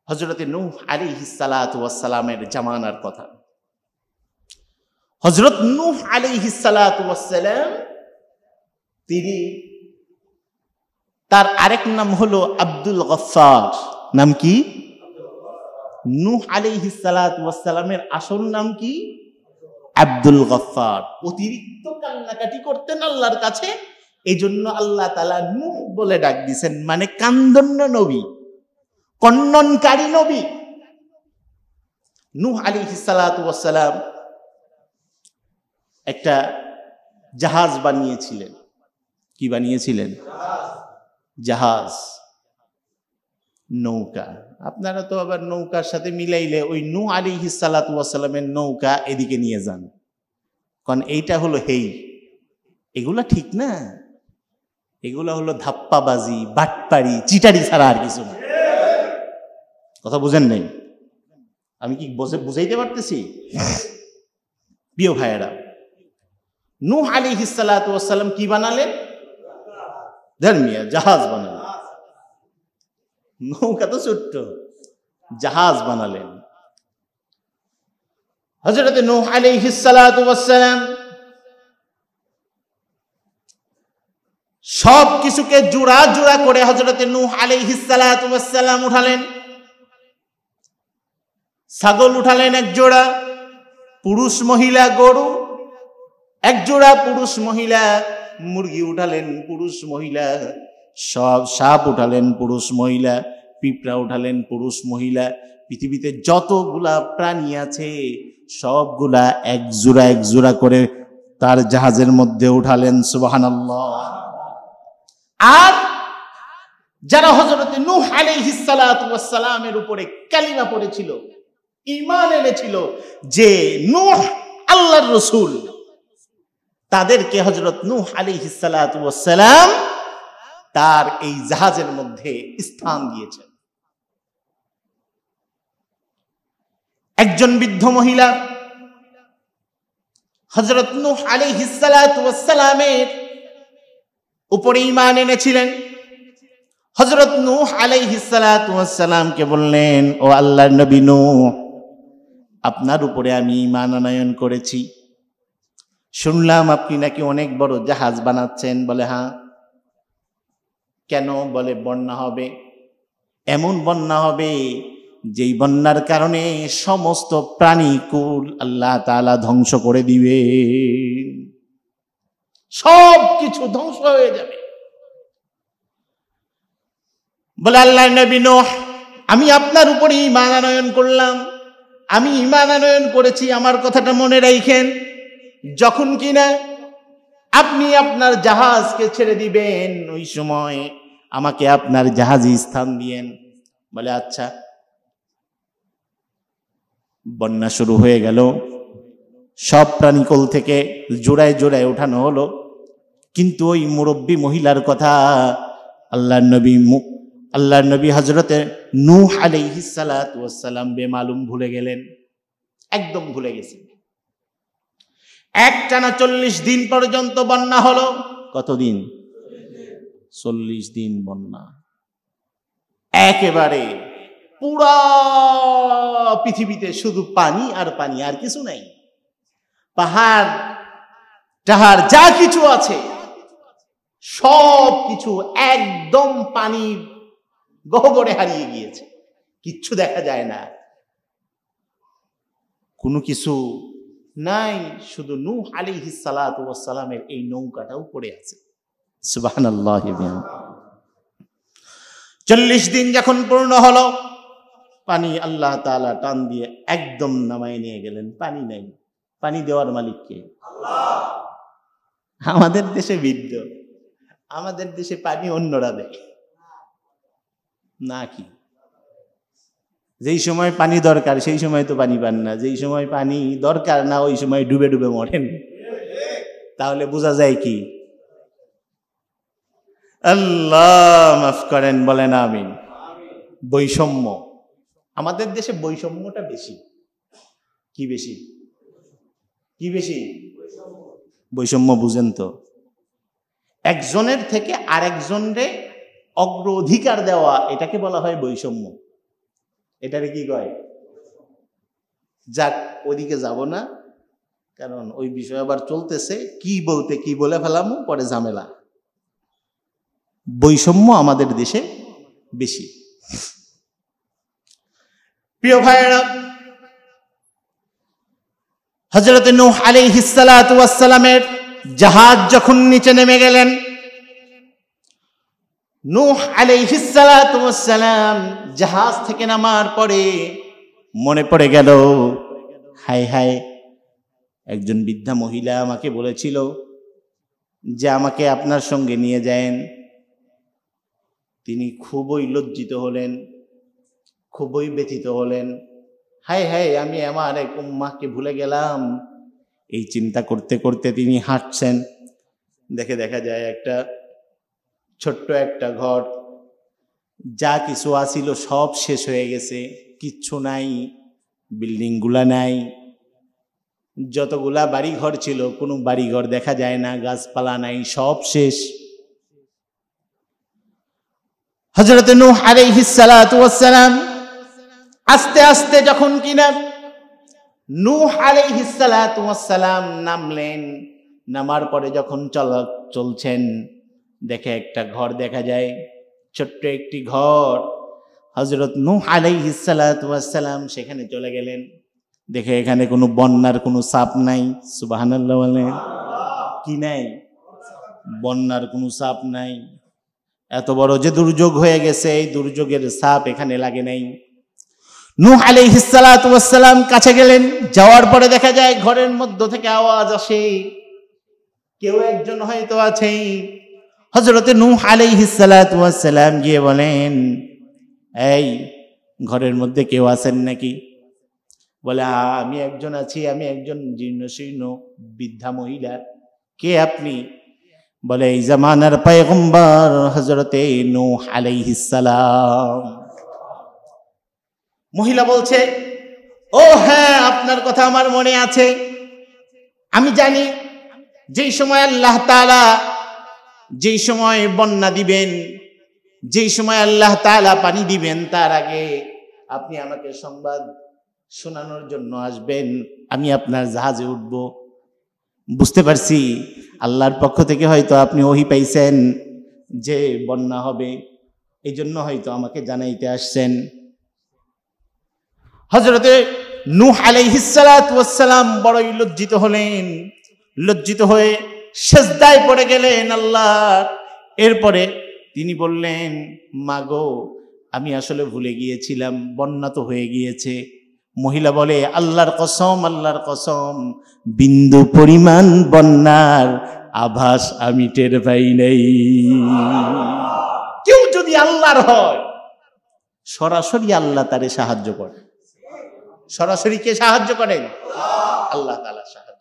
হযরতে নূহ আলাইহিস সালাতু ওয়াস সালামের জামানার কথা। হযরত নূহ আলাইহিস সালাতু ওয়াস সালাম তিনি, তার আরেক নাম হলো আব্দুল গফফার। নাম কি? নূহ আলাইহিস সালাতু ওয়াস সালামের আসল নাম কি? আব্দুল গফফার। অতিরিক্ত কান্নাকাটি করতেন আল্লাহর কাছে, এই জন্য আল্লাহ তাআলা নূহ বলে ডাক দিয়েছেন, মানে কান্দন্য নবী, কন্ননকারী নবী। নূহ আলাইহিস সালাতু ওয়াস সালাম একটা জাহাজ বানিয়েছিলেন। কি বানিয়েছিলেন? জাহাজ, নৌকা। আপনারা তো আবার নৌকার সাথে মিলাইলে ওই নূহ আলাইহিস সালাতু ওয়াস সালামের নৌকা এদিকে নিয়ে যান, কারণ এইটা হলো হেই, এগুলা ঠিক না, এগুলা হলো ধাপ্পাবাজি, বাটপাড়ি, চিটারি ছাড়া আর কিছু না। কথা বুঝেন নাই? আমি কি বুঝাইতে পারতেছি? প্রিয় ভাইয়েরা, নূহ আলাইহিস সালাতু ওয়াস সালাম কি বানালেন? ধর্মিয়া জাহাজ বানালেন। নৌকা তো ছোট্ট, জাহাজ বানালেন। হযরত নূহ আলাইহিস সালাতু ওয়াস সালাম সব কিছুকে জোড়া জোড়া করে হযরত নূহ আলাইহিস সালাতু ওয়াস সালাম উঠালেন। ছাগল উঠালেন এক জোড়া, পুরুষ মহিলা গরু এক জোড়া, পুরুষ মহিলা মুরগি উঠালেন, পুরুষ মহিলা সব সাপ উঠালেন, পুরুষ মহিলা পিঁপড়া উঠালেন, পুরুষ মহিলা। পৃথিবীতে যতগুলা প্রাণী আছে সবগুলা এক জোড়া করে তার জাহাজের মধ্যে উঠালেন। সুবহানাল্লাহ। আর যারা হযরত নূহ আলাইহিস সালাতু ওয়াস সালামের উপরে কালিমা পড়েছিল, ঈমান এনেছিল যে নূহ আল্লাহর রাসূল, তাদেরকে হযরত নূহ আলাইহিস সালাতু ওয়াস সালাম তার এই জাহাজের মধ্যে স্থান দিয়েছেন। একজন বৃদ্ধ মহিলা হযরত নূহ আলাইহিস সালাতু ওয়াস সালামের উপরে ঈমান এনেছিলেন। হযরত নূহ আলাইহিস সালাতু ওয়াস সালামকে বললেন, ও আল্লাহর নবী নূহ, আপনার উপরে আমি ঈমান আনয়ন করেছি, শুনলাম আপনি নাকি অনেক বড় জাহাজ বানাচ্ছেন। বলে হ্যাঁ। কেন? বলে বন্যা হবে, এমন বন্যা হবে যেই বন্যার কারণে সমস্ত প্রাণীকুল আল্লাহ তাআলা ধ্বংস করে দিবে, সব কিছু ধ্বংস হয়ে যাবে। বলে আল্লাহর নবী নূহ, আমি আপনার উপরে ঈমান আনয়ন করলাম, আমি ঈমান আনয়ন করেছি, আমার কথাটা মনে রাখেন, যখন কিনা আপনি আপনার জাহাজকে ছেড়ে দিবেন ওই সময় আমাকে আপনার জাহাজে স্থান দিয়েন। বলে আচ্ছা। বন্যা শুরু হয়ে গেল, সব প্রাণীকুল থেকে জোড়ায় জোড়ায় উঠানো হলো, কিন্তু ওই মুরব্বী মহিলার কথা আল্লাহর নবী হযরতে নূহ আলাইহিস সালাতু ওয়াস সালাম বেমালুম ভুলে গেলেন, একদম ভুলে গেছেন। একটানা 40 দিন পর্যন্ত বন্যা হলো। কতদিন? 40 দিন বন্যা। একেবারে পুরা পৃথিবীতে শুধু পানি আর পানি, আর কিছু নাই। পাহাড় টাহাড় যা কিছু আছে সব কিছু একদম পানির গহ্বরে হারিয়ে গিয়েছে, কিচ্ছু দেখা যায় না, কোনো কিছু নাই, শুধু নূহ আলাইহিস সালাতু ওয়াস সালামের এই নৌকাটাও পড়ে আছে। সুবহানাল্লাহ। 40 দিন যখন পূর্ণ হলো, পানি আল্লাহ তাআলা টান দিয়ে একদম নামায় নিয়ে গেলেন। পানি নাই, পানি দেওয়ার মালিক কে? আল্লাহ। আমাদের দেশে বিদ্য, আমাদের দেশে পানি অন্যরা দেয় না। কি যেই সময় পানি দরকার সেই সময় তো পানি পান না, যেই সময় পানি দরকার না ওই সময় ডুবে ডুবে মরেন। তাহলে বোঝা যায় কি? আল্লাহ মাফ করেন, বলেন আমিন। বৈষম্য, আমাদের দেশে বৈষম্যটা বেশি। কি বেশি? কি বেশি? বৈষম্য বুঝেন তো? একজনের থেকে আরেকজনরে অগ্রাধিকার দেওয়া, এটাকে বলা হয় বৈষম্য। এটারে কি কয়? যাক, ওদিকে যাব না, কারণ ওই বিষয় আবার চলতেছে, কি বলতে কি বলে ফেলাম, পরে ঝামেলা। বৈষম্য আমাদের দেশে বেশি। প্রিয় ভাইয়েরা, হযরত নূহ আলাইহিস সালাতু ওয়াস সালামের জাহাজ যখন নিচে নেমে গেলেন, নূহ আলাইহিস সালাতু ওয়াস সালাম জাহাজ থেকে নামার পরে মনে পড়ে গেল, হায় হায়, একজন বৃদ্ধা মহিলা আমাকে বলেছিল যে আমাকে আপনার সঙ্গে নিয়ে যায়েন। তিনি খুবই লজ্জিত হলেন, খুবই ব্যথিত হলেন। হায় হায়, আমি আমার এক উম্মাহকে ভুলে গেলাম। এই চিন্তা করতে করতে তিনি হাঁটছেন। দেখা যায় একটা ছোট্ট একটা ঘর, যা কিছু আছিল সব শেষ হয়ে গেছে, কিচ্ছু নাই, বিল্ডিং গুলা নাই, যতগুলা বাড়িঘর ছিল কোনো বাড়িঘর দেখা যায় না, গাছপালা নাই, সব শেষ। হযরত নূহ আলাইহিস সালাতু ওয়াস সালাম আস্তে আস্তে যখন কিনা নূহ আলাইহিস সালাতু ওয়াস সালাম নামলেন, নামার পরে যখন চলছেন, দেখে একটা ঘর দেখা যায়, ছোট্ট একটি ঘর। হযরত নূহ আলাইহিস সালাতু ওয়াস সালাম সেখানে চলে গেলেন, দেখে এখানে কোনো বন্যার কোনো ছাপ নাই। সুবহানাল্লাহ বলেন। কি নাই? বন্যার কোনো ছাপ নাই। এত বড় যে দুর্যোগ হয়ে গেছে, এই দুর্যোগের ছাপ এখানে লাগে নাই। নূহ আলাইহিস সালাতু ওয়াস সালাম কাছে গেলেন, যাওয়ার পরে দেখা যায় ঘরের মধ্য থেকে আওয়াজ আসে, কেউ একজন হয়তো আছেই। হযরত নূহ আলাইহিস সালাতু ওয়াস সালাম গিয়ে বলেন, এই ঘরের মধ্যে কেউ আছেন নাকি? বলে, আমি একজন আছি, আমি একজন জীর্ণশীর্ণ বৃদ্ধা মহিলা। কে আপনি? বলে, এই জামানার পয়গম্বর হযরতে নূহ আলাইহিস সালাম। মহিলা বলছে, ও হ্যাঁ, আপনার কথা আমার মনে আছে। আমি জানি যেই সময় আল্লাহ তাআলা, যেই সময় বন্যা দিবেন, যেই সময় আল্লাহ তাআলা পানি দিবেন, তার আগে আপনি আমাকে সংবাদ শোনানোর জন্য আসবেন, আমি আপনার জাহাজে উঠব। বুঝতে পারছি আল্লাহর পক্ষ থেকে হয়তো আপনি ওহী পাইছেন যে বন্যা হবে, এই জন্য হয়তো আমাকে জানাইতে আসছেন। হযরতে নূহ আলাইহিস সালাতু ওয়াস সালাম বড়ই লজ্জিত হলেন, লজ্জিত হয়ে সিজদায় পড়ে গেলেন আল্লাহ। এরপরে তিনি বললেন, মাগো, আমি আসলে ভুলে গিয়েছিলাম, বন্যা তো হয়ে গিয়েছে। মহিলা বলে, আল্লাহর কসম, আল্লাহর কসম, বিন্দু পরিমাণ বন্যার আভাস আমি টের পাই নাই। কেউ যদি আল্লাহর হয়, সরাসরি আল্লাহ তারে সাহায্য করে। সরাসরি কে সাহায্য করেন? আল্লাহ তাআলা সাহায্য